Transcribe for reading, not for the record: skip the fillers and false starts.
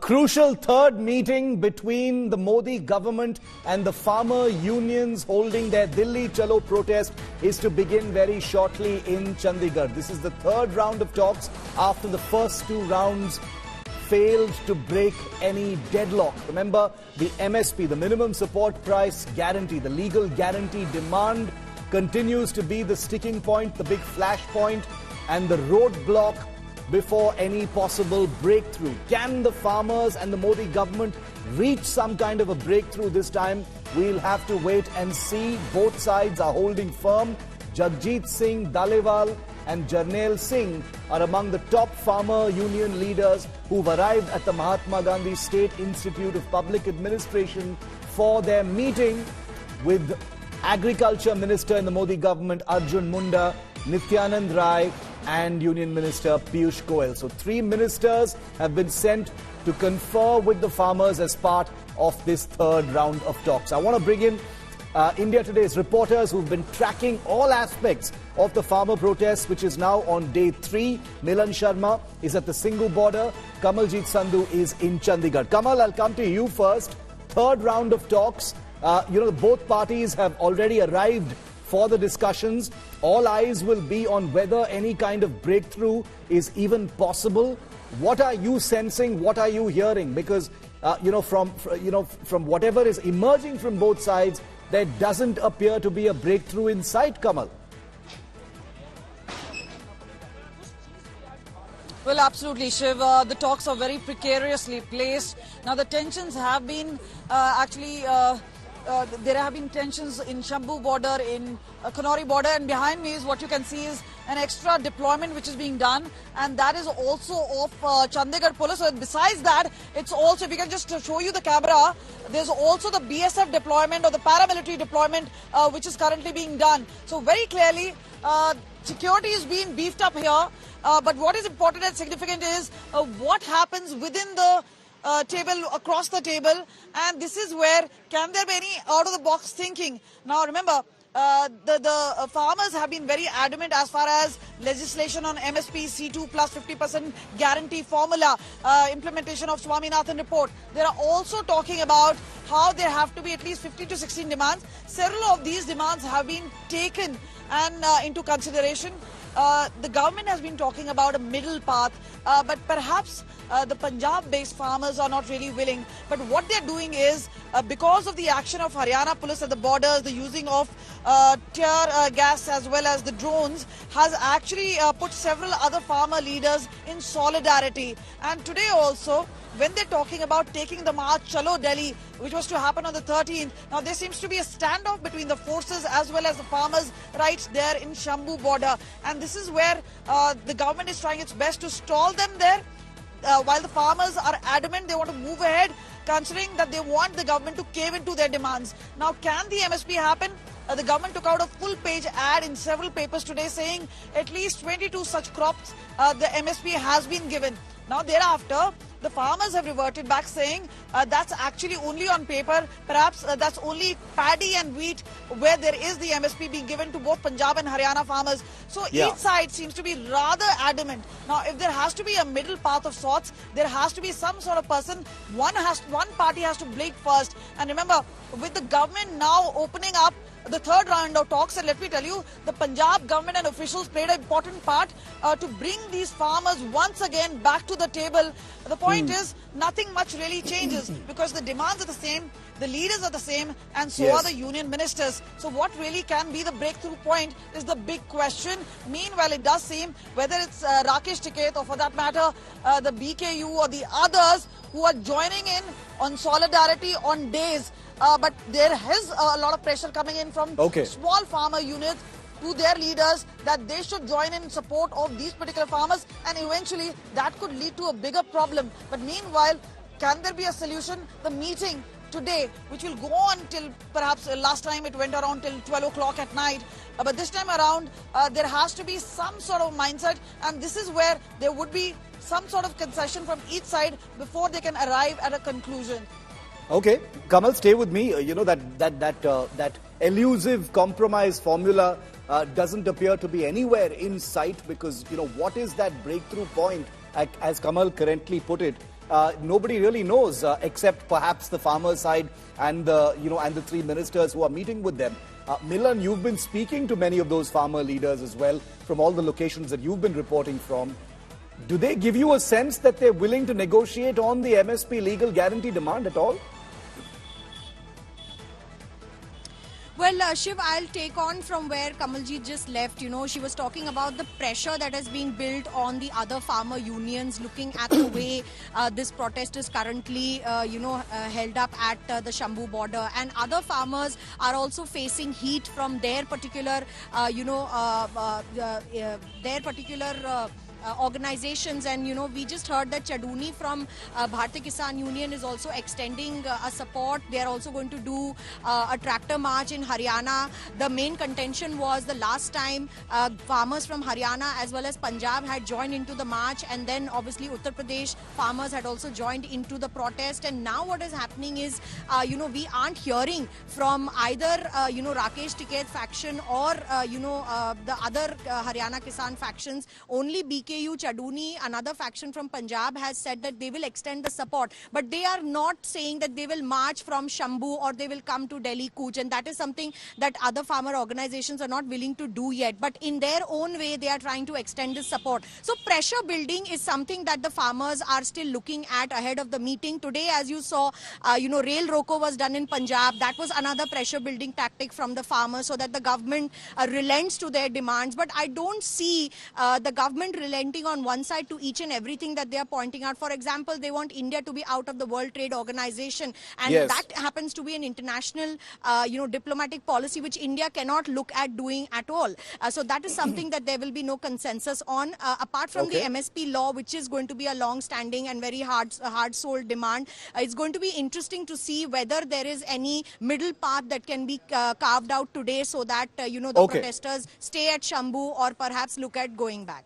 crucial third meeting between the Modi government and the farmer unions holding their Delhi Chalo protest is to begin very shortly in Chandigarh. This is the third round of talks after the first two rounds failed to break any deadlock. Remember, the MSP, the minimum support price guarantee, the legal guarantee demand continues to be the sticking point, the big flashpoint and the roadblock before any possible breakthrough. Can the farmers and the Modi government reach some kind of a breakthrough this time? We'll have to wait and see. Both sides are holding firm. Jagjit Singh Dalewal and Jarnail Singh are among the top farmer union leaders who've arrived at the Mahatma Gandhi State Institute of Public Administration for their meeting with Agriculture Minister in the Modi government Arjun Munda, Nityanand Rai and Union Minister Piyush Goyal. So 3 ministers have been sent to confer with the farmers as part of this third round of talks. I want to bring in India Today's reporters who've been tracking all aspects of the farmer protests, which is now on day 3. Milan Sharma is at the Singhu border. Kamaljeet Sandhu is in Chandigarh. Kamal, I'll come to you first. Third round of talks. Both parties have already arrived for the discussions. All eyes will be on whether any kind of breakthrough is even possible. What are you sensing? What are you hearing? Because from whatever is emerging from both sides, there doesn't appear to be a breakthrough in sight, Kamal. Well, absolutely, Shiv. The talks are very precariously placed. Now, the tensions have been there have been tensions in Shambhu border, in Kanori border, and behind me is what you can see is an extra deployment which is being done, and that is also of Chandigarh police. So besides that, it's also, if you can just show you the camera, there's also the BSF deployment or the paramilitary deployment which is currently being done. So very clearly, security is being beefed up here, but what is important and significant is what happens within the table, across the table, and this is where can there be any out-of-the-box thinking. Now remember, the farmers have been very adamant as far as legislation on MSP, C2 plus 50% guarantee formula, implementation of Swaminathan report. They are also talking about how there have to be at least 15 to 16 demands. Several of these demands have been taken and into consideration. The government has been talking about a middle path, but perhaps the Punjab-based farmers are not really willing. But what they're doing is, because of the action of Haryana police at the borders, the using of tear gas as well as the drones, has actually put several other farmer leaders in solidarity. And today also, when they're talking about taking the March Chalo Delhi, which was to happen on the 13th, now there seems to be a standoff between the forces as well as the farmers right there in Shambhu border. And this is where the government is trying its best to stall them there, while the farmers are adamant they want to move ahead, considering that they want the government to cave into their demands. Now, can the MSP happen? The government took out a full-page ad in several papers today saying at least 22 such crops the MSP has been given. Now, thereafter, the farmers have reverted back saying that's actually only on paper. Perhaps that's only paddy and wheat where there is the MSP being given to both Punjab and Haryana farmers. So each side seems to be rather adamant. Now, if there has to be a middle path of sorts, there has to be some sort of person. One party has to blink first. And remember, with the government now opening up the third round of talks, and let me tell you, the Punjab government and officials played an important part to bring these farmers once again back to the table. The point is, nothing much really changes because the demands are the same, the leaders are the same, and so are the union ministers. So what really can be the breakthrough point is the big question. Meanwhile, it does seem, whether it's Rakesh Tiketh or for that matter, the BKU or the others who are joining in on solidarity on days, but there is a lot of pressure coming in from small farmer units to their leaders that they should join in support of these particular farmers, and eventually that could lead to a bigger problem. But meanwhile, can there be a solution? The meeting today, which will go on till perhaps last time it went around till 12 o'clock at night, but this time around there has to be some sort of mindset, and this is where there would be some sort of concession from each side before they can arrive at a conclusion. Okay, Kamal, stay with me. That elusive compromise formula doesn't appear to be anywhere in sight, because what is that breakthrough point, as Kamal currently put it, nobody really knows, except perhaps the farmer side and the three ministers who are meeting with them. Milan, you've been speaking to many of those farmer leaders as well from all the locations that you've been reporting from. Do they give you a sense that they're willing to negotiate on the MSP legal guarantee demand at all? Well, Shiv, I'll take on from where Kamaljeet just left. You know, she was talking about the pressure that has been built on the other farmer unions, looking at the way this protest is currently, held up at the Shambhu border. And other farmers are also facing heat from their particular, organizations. And we just heard that Chaduni from Bharatiya Kisan Union is also extending a support. They are also going to do a tractor march in Haryana. The main contention was the last time farmers from Haryana as well as Punjab had joined into the march, and then obviously Uttar Pradesh farmers had also joined into the protest. And now what is happening is we aren't hearing from either Rakesh Tikait faction or the other Haryana Kisan factions. Only BKU Chaduni, another faction from Punjab, has said that they will extend the support, but they are not saying that they will march from Shambhu or they will come to Delhi Cooch, and that is something that other farmer organizations are not willing to do yet. But in their own way, they are trying to extend this support. So pressure building is something that the farmers are still looking at ahead of the meeting. Today, as you saw, rail roko was done in Punjab. That was another pressure building tactic from the farmers so that the government relents to their demands. But I don't see the government relenting on one side to each and everything that they are pointing out. For example, they want India to be out of the World Trade Organization, and yes, that happens to be an international diplomatic policy which India cannot look at doing at all. So that is something that there will be no consensus on, apart from the MSP law, which is going to be a long-standing and very hard-sold demand. It's going to be interesting to see whether there is any middle path that can be carved out today so that the protesters stay at Shambhu or perhaps look at going back.